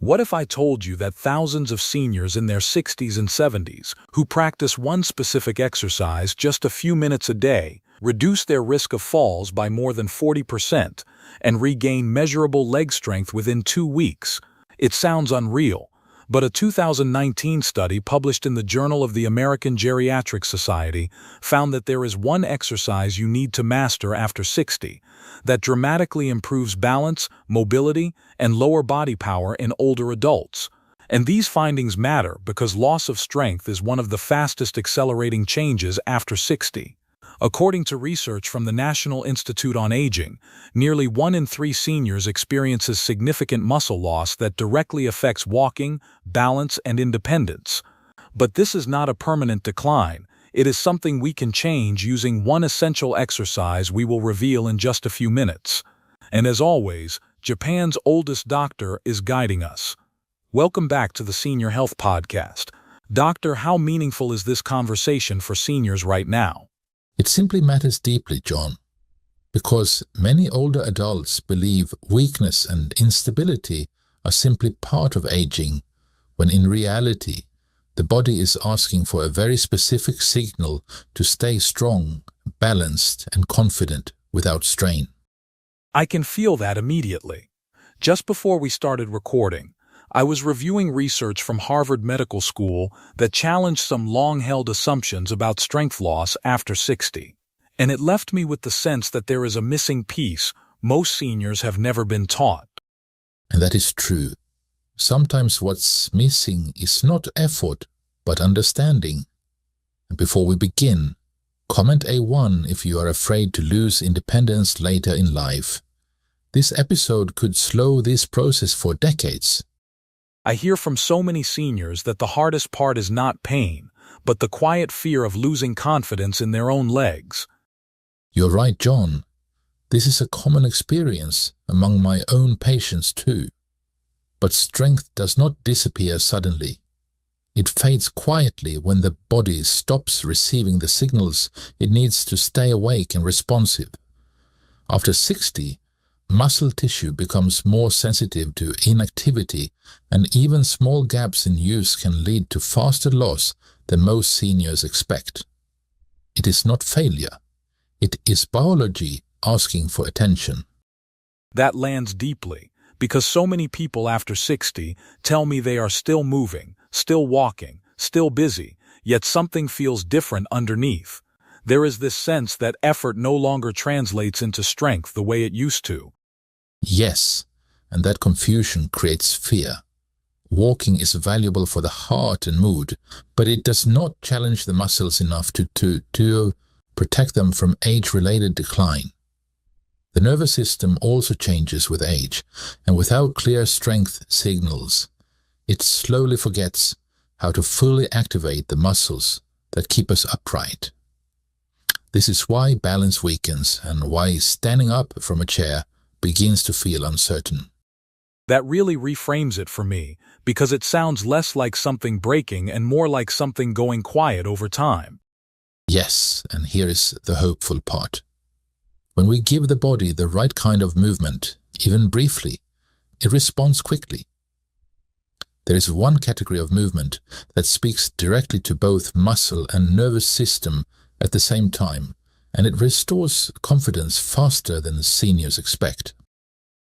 What if I told you that thousands of seniors in their 60s and 70s who practice one specific exercise just a few minutes a day reduce their risk of falls by more than 40% and regain measurable leg strength within 2 weeks? It sounds unreal, but a 2019 study published in the Journal of the American Geriatric Society found that there is one exercise you need to master after 60 that dramatically improves balance, mobility, and lower body power in older adults. And these findings matter because loss of strength is one of the fastest accelerating changes after 60. According to research from the National Institute on Aging, nearly 1 in 3 seniors experiences significant muscle loss that directly affects walking, balance, and independence. But this is not a permanent decline. It is something we can change using one essential exercise we will reveal in just a few minutes. And as always, Japan's oldest doctor is guiding us. Welcome back to the Senior Health Podcast. Doctor, how meaningful is this conversation for seniors right now? It simply matters deeply, John, because many older adults believe weakness and instability are simply part of aging, when in reality, the body is asking for a very specific signal to stay strong, balanced, and confident without strain. I can feel that immediately. Just before we started recording, I was reviewing research from Harvard Medical School that challenged some long-held assumptions about strength loss after 60. And it left me with the sense that there is a missing piece most seniors have never been taught. And that is true. Sometimes what's missing is not effort, but understanding. And before we begin, comment A1 if you are afraid to lose independence later in life. This episode could slow this process for decades. I hear from so many seniors that the hardest part is not pain, but the quiet fear of losing confidence in their own legs. You're right, John. This is a common experience among my own patients too. But strength does not disappear suddenly. It fades quietly when the body stops receiving the signals it needs to stay awake and responsive. After 60, muscle tissue becomes more sensitive to inactivity, and even small gaps in use can lead to faster loss than most seniors expect. It is not failure. It is biology asking for attention. That lands deeply, because so many people after 60 tell me they are still moving, still walking, still busy, yet something feels different underneath. There is this sense that effort no longer translates into strength the way it used to. Yes, and that confusion creates fear. Walking is valuable for the heart and mood, but it does not challenge the muscles enough to protect them from age-related decline. The nervous system also changes with age, and without clear strength signals, it slowly forgets how to fully activate the muscles that keep us upright. This is why balance weakens and why standing up from a chair begins to feel uncertain. That really reframes it for me, because it sounds less like something breaking and more like something going quiet over time. Yes, and here is the hopeful part. When we give the body the right kind of movement, even briefly, it responds quickly. There is one category of movement that speaks directly to both muscle and nervous system at the same time, and it restores confidence faster than seniors expect.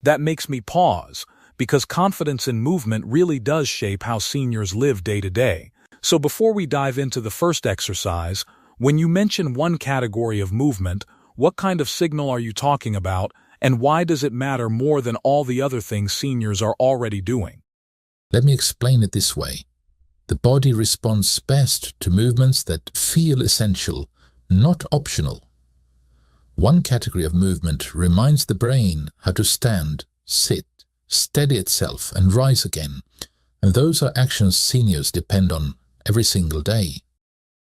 That makes me pause, because confidence in movement really does shape how seniors live day to day. So before we dive into the first exercise, when you mention one category of movement, what kind of signal are you talking about, and why does it matter more than all the other things seniors are already doing? Let me explain it this way. The body responds best to movements that feel essential, not optional. One category of movement reminds the brain how to stand, sit, steady itself, and rise again, and those are actions seniors depend on every single day.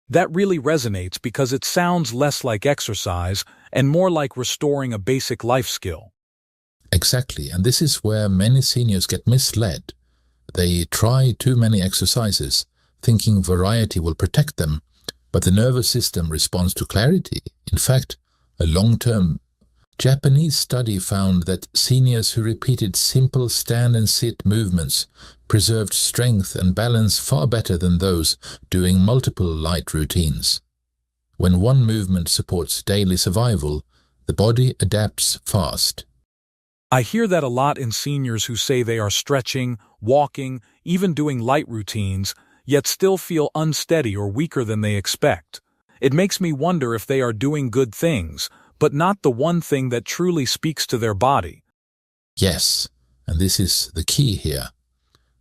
That really resonates because it sounds less like exercise and more like restoring a basic life skill. Exactly, and this is where many seniors get misled. They try too many exercises, thinking variety will protect them, but the nervous system responds to clarity. In fact, a long-term Japanese study found that seniors who repeated simple stand and sit movements preserved strength and balance far better than those doing multiple light routines. When one movement supports daily survival, the body adapts fast. I hear that a lot in seniors who say they are stretching, walking, even doing light routines, yet still feel unsteady or weaker than they expect. It makes me wonder if they are doing good things, but not the one thing that truly speaks to their body. Yes, and this is the key here.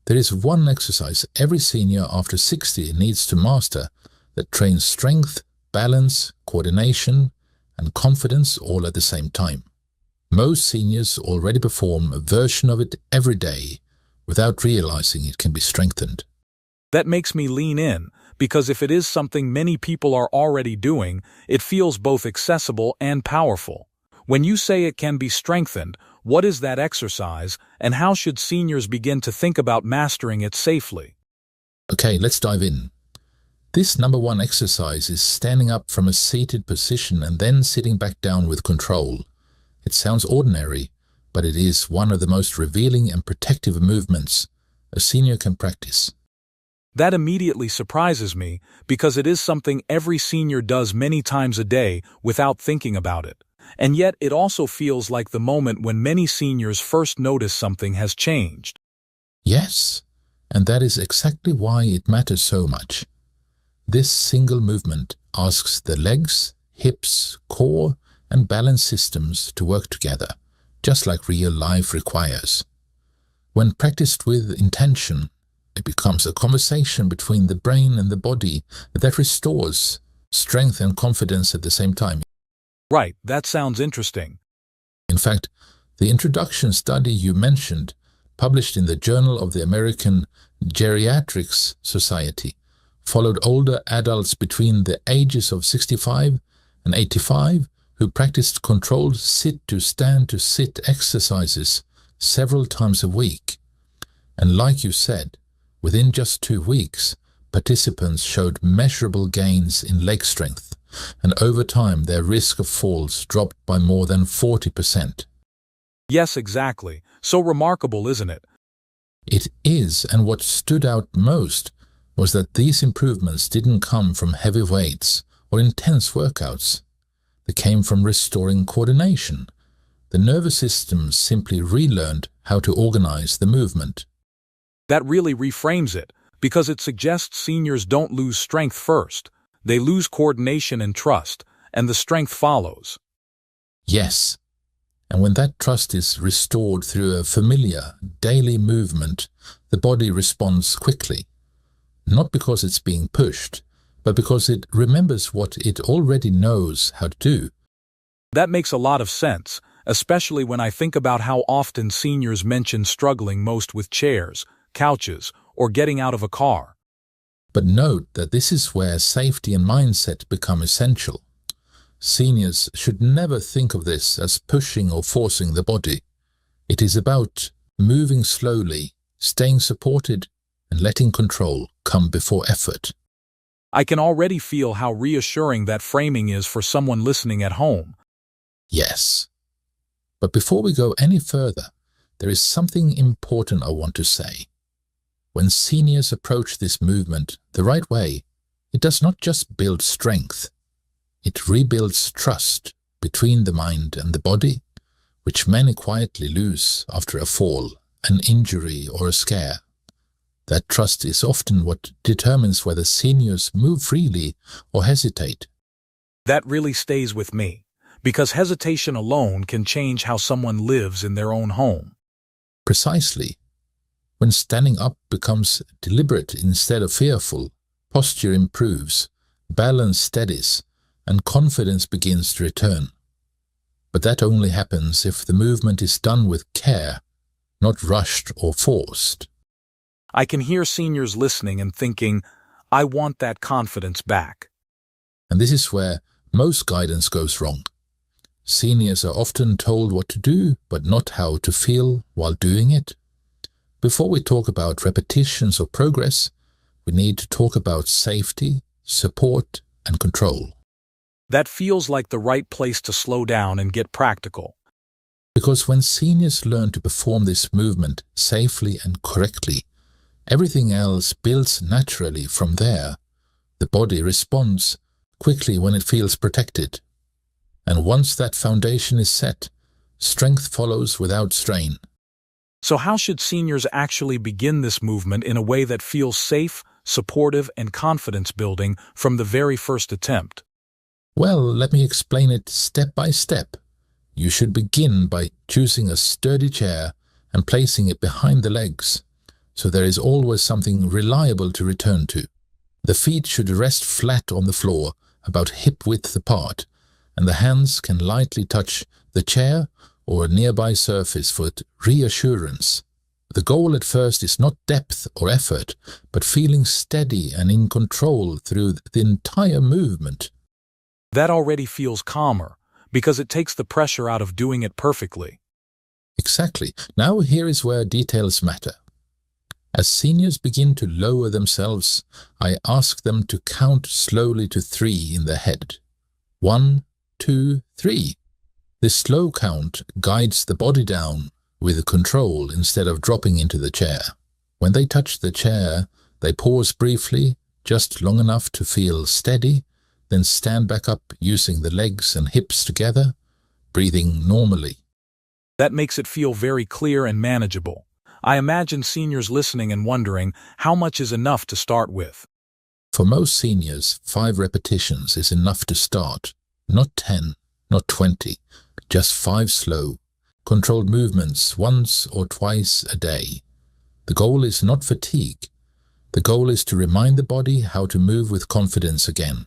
There is one exercise every senior after 60 needs to master that trains strength, balance, coordination, and confidence all at the same time. Most seniors already perform a version of it every day without realizing it can be strengthened. That makes me lean in, because if it is something many people are already doing, it feels both accessible and powerful. When you say it can be strengthened, what is that exercise, and how should seniors begin to think about mastering it safely? Okay, let's dive in. This number one exercise is standing up from a seated position and then sitting back down with control. It sounds ordinary, but it is one of the most revealing and protective movements a senior can practice. That immediately surprises me, because it is something every senior does many times a day without thinking about it. And yet it also feels like the moment when many seniors first notice something has changed. Yes, and that is exactly why it matters so much. This single movement asks the legs, hips, core, and balance systems to work together, just like real life requires. When practiced with intention, it becomes a conversation between the brain and the body that restores strength and confidence at the same time. Right, that sounds interesting. In fact, the introduction study you mentioned, published in the Journal of the American Geriatrics Society, followed older adults between the ages of 65 and 85 who practiced controlled sit-to-stand-to-sit exercises several times a week. And like you said, within just 2 weeks, participants showed measurable gains in leg strength, and over time their risk of falls dropped by more than 40%. Yes, exactly. So remarkable, isn't it? It is, and what stood out most was that these improvements didn't come from heavy weights or intense workouts. They came from restoring coordination. The nervous system simply relearned how to organize the movement. That really reframes it, because it suggests seniors don't lose strength first. They lose coordination and trust, and the strength follows. Yes, and when that trust is restored through a familiar, daily movement, the body responds quickly. Not because it's being pushed, but because it remembers what it already knows how to do. That makes a lot of sense, especially when I think about how often seniors mention struggling most with chairs, couches, or getting out of a car. But note that this is where safety and mindset become essential. Seniors should never think of this as pushing or forcing the body. It is about moving slowly, staying supported, and letting control come before effort. I can already feel how reassuring that framing is for someone listening at home. Yes. But before we go any further, there is something important I want to say. When seniors approach this movement the right way, it does not just build strength. It rebuilds trust between the mind and the body, which many quietly lose after a fall, an injury, or a scare. That trust is often what determines whether seniors move freely or hesitate. That really stays with me, because hesitation alone can change how someone lives in their own home. Precisely. When standing up becomes deliberate instead of fearful, posture improves, balance steadies, and confidence begins to return. But that only happens if the movement is done with care, not rushed or forced. I can hear seniors listening and thinking, I want that confidence back. And this is where most guidance goes wrong. Seniors are often told what to do, but not how to feel while doing it. Before we talk about repetitions or progress, we need to talk about safety, support, and control. That feels like the right place to slow down and get practical. Because when seniors learn to perform this movement safely and correctly, everything else builds naturally from there. The body responds quickly when it feels protected. And once that foundation is set, strength follows without strain. So how should seniors actually begin this movement in a way that feels safe, supportive, and confidence-building from the very first attempt? Well, let me explain it step by step. You should begin by choosing a sturdy chair and placing it behind the legs, so there is always something reliable to return to. The feet should rest flat on the floor, about hip-width apart, and the hands can lightly touch the chair or a nearby surface for reassurance. The goal at first is not depth or effort, but feeling steady and in control through the entire movement. That already feels calmer, because it takes the pressure out of doing it perfectly. Exactly. Now here is where details matter. As seniors begin to lower themselves, I ask them to count slowly to 3 in their head. 1, 2, 3. This slow count guides the body down with control instead of dropping into the chair. When they touch the chair, they pause briefly, just long enough to feel steady, then stand back up using the legs and hips together, breathing normally. That makes it feel very clear and manageable. I imagine seniors listening and wondering how much is enough to start with. For most seniors, 5 repetitions is enough to start. Not 10, not 20, just 5 slow, controlled movements once or twice a day. The goal is not fatigue. The goal is to remind the body how to move with confidence again.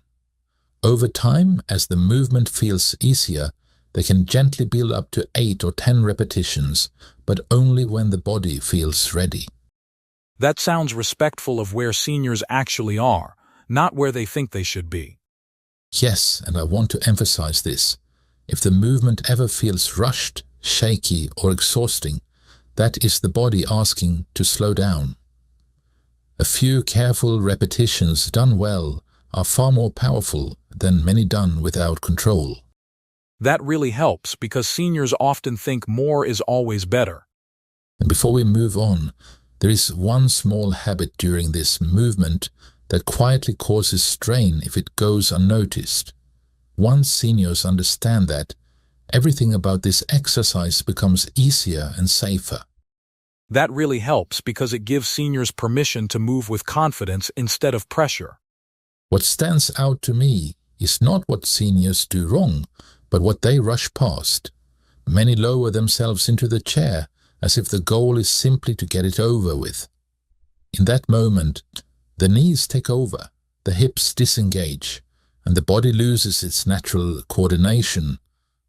Over time, as the movement feels easier, they can gently build up to 8 or 10 repetitions, but only when the body feels ready. That sounds respectful of where seniors actually are, not where they think they should be. Yes, and I want to emphasize this. If the movement ever feels rushed, shaky, or exhausting, that is the body asking to slow down. A few careful repetitions done well are far more powerful than many done without control. That really helps because seniors often think more is always better. And before we move on, there is one small habit during this movement that quietly causes strain if it goes unnoticed. Once seniors understand that, everything about this exercise becomes easier and safer. That really helps because it gives seniors permission to move with confidence instead of pressure. What stands out to me is not what seniors do wrong, but what they rush past. Many lower themselves into the chair as if the goal is simply to get it over with. In that moment, the knees take over, the hips disengage, and the body loses its natural coordination.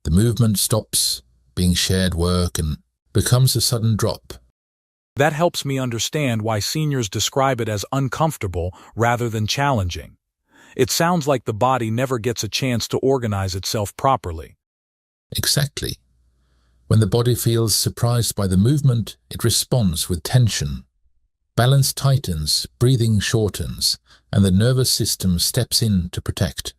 The movement stops being shared work and becomes a sudden drop. That helps me understand why seniors describe it as uncomfortable rather than challenging. It sounds like the body never gets a chance to organize itself properly. Exactly. When the body feels surprised by the movement, it responds with tension. Balance tightens, breathing shortens, and the nervous system steps in to protect.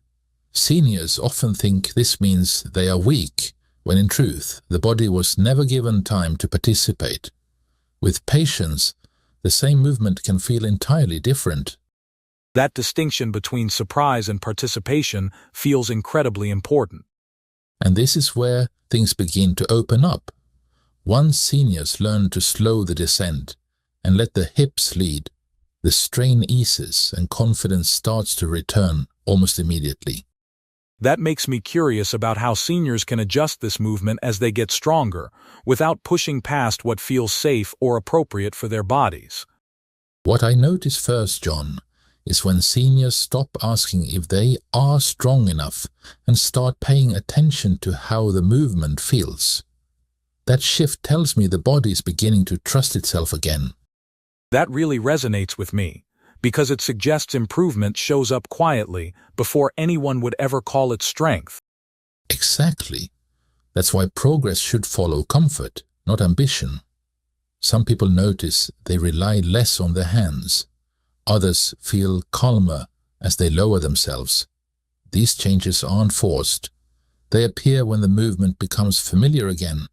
Seniors often think this means they are weak, when in truth, the body was never given time to participate. With patience, the same movement can feel entirely different. That distinction between surprise and participation feels incredibly important. And this is where things begin to open up. Once seniors learn to slow the descent and let the hips lead, the strain eases and confidence starts to return almost immediately. That makes me curious about how seniors can adjust this movement as they get stronger, without pushing past what feels safe or appropriate for their bodies. What I notice first, John, is when seniors stop asking if they are strong enough and start paying attention to how the movement feels. That shift tells me the body is beginning to trust itself again. That really resonates with me, because it suggests improvement shows up quietly before anyone would ever call it strength. Exactly. That's why progress should follow comfort, not ambition. Some people notice they rely less on their hands. Others feel calmer as they lower themselves. These changes aren't forced. They appear when the movement becomes familiar again.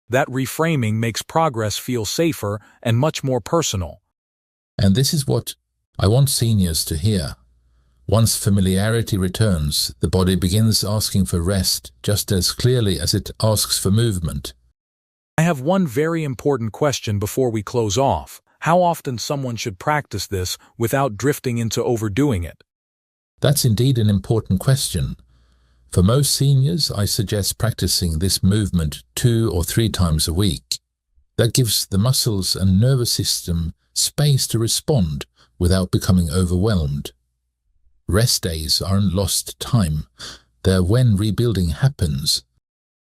That reframing makes progress feel safer and much more personal. And this is what I want seniors to hear. Once familiarity returns, the body begins asking for rest just as clearly as it asks for movement. I have one very important question before we close off. How often someone should practice this without drifting into overdoing it? That's indeed an important question. For most seniors, I suggest practicing this movement 2 or 3 times a week. That gives the muscles and nervous system space to respond without becoming overwhelmed. Rest days aren't lost time. They're when rebuilding happens.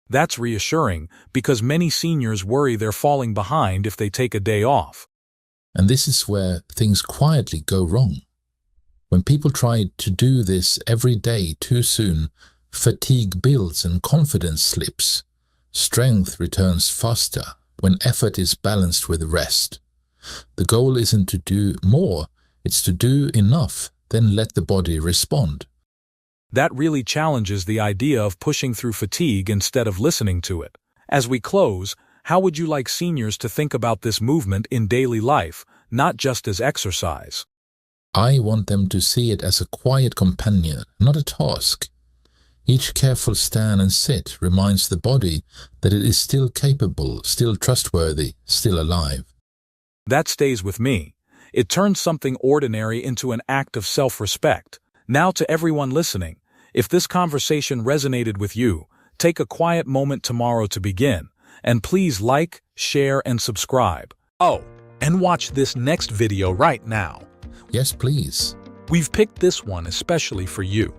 That's reassuring because many seniors worry they're falling behind if they take a day off. And this is where things quietly go wrong. When people try to do this every day too soon, fatigue builds and confidence slips. Strength returns faster when effort is balanced with rest. The goal isn't to do more, it's to do enough, then let the body respond. That really challenges the idea of pushing through fatigue instead of listening to it. As we close, how would you like seniors to think about this movement in daily life, not just as exercise? I want them to see it as a quiet companion, not a task. Each careful stand and sit reminds the body that it is still capable, still trustworthy, still alive. That stays with me. It turns something ordinary into an act of self-respect. Now to everyone listening, if this conversation resonated with you, take a quiet moment tomorrow to begin, and please like, share, and subscribe. Oh, and watch this next video right now. Yes, please. We've picked this one especially for you.